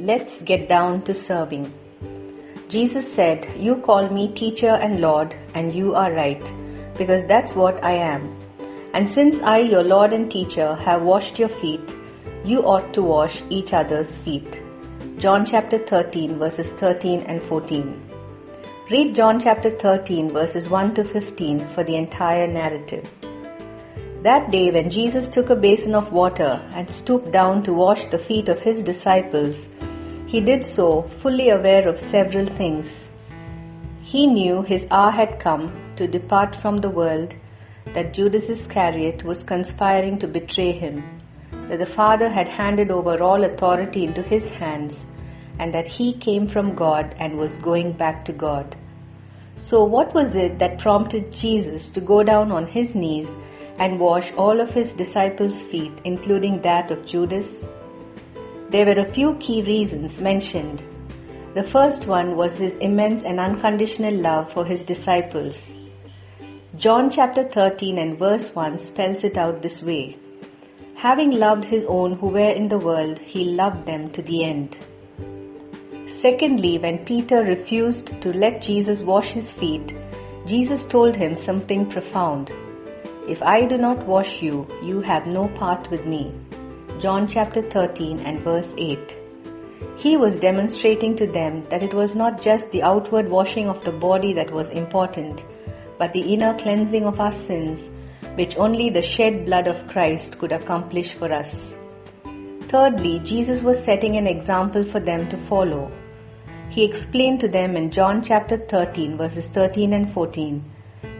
Let's get down to serving. Jesus said, "You call me teacher and Lord, and you are right, because that's what I am. And since I, your Lord and teacher, have washed your feet, you ought to wash each other's feet." John chapter 13 verses 13 and 14. Read John chapter 13 verses 1 to 15 for the entire narrative. That day when Jesus took a basin of water and stooped down to wash the feet of his disciples, he did so fully aware of several things. He knew his hour had come to depart from the world, that Judas Iscariot was conspiring to betray him, that the Father had handed over all authority into his hands, and that he came from God and was going back to God. So what was it that prompted Jesus to go down on his knees and wash all of his disciples' feet, including that of Judas? There were a few key reasons mentioned. The first one was his immense and unconditional love for his disciples. John chapter 13 and verse 1 spells it out this way: "Having loved his own who were in the world, he loved them to the end." Secondly, when Peter refused to let Jesus wash his feet, Jesus told him something profound. "If I do not wash you, you have no part with me." John chapter 13 and verse 8. He was demonstrating to them that it was not just the outward washing of the body that was important, but the inner cleansing of our sins, which only the shed blood of Christ could accomplish for us. Thirdly, Jesus was setting an example for them to follow. He explained to them in John chapter 13 verses 13 and 14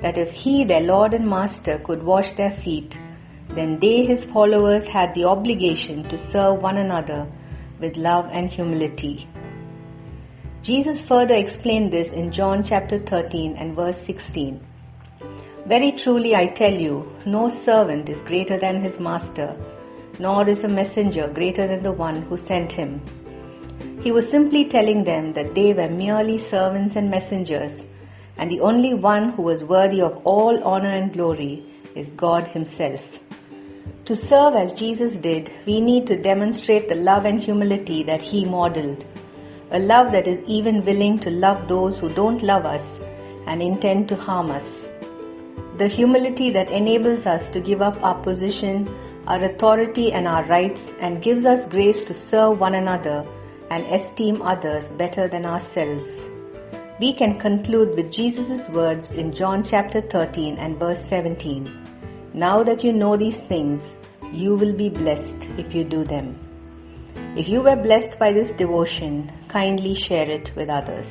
that if he, their Lord and Master, could wash their feet, then they, his followers, had the obligation to serve one another with love and humility. Jesus further explained this in John chapter 13 and verse 16. "Very truly I tell you, no servant is greater than his master, nor is a messenger greater than the one who sent him." He was simply telling them that they were merely servants and messengers, and the only one who was worthy of all honor and glory is God himself. To serve as Jesus did, we need to demonstrate the love and humility that he modeled, a love that is even willing to love those who don't love us and intend to harm us. The humility that enables us to give up our position, our authority and our rights, and gives us grace to serve one another and esteem others better than ourselves. We can conclude with Jesus' words in John chapter 13 and verse 17. "Now that you know these things, you will be blessed if you do them." If you were blessed by this devotion, kindly share it with others.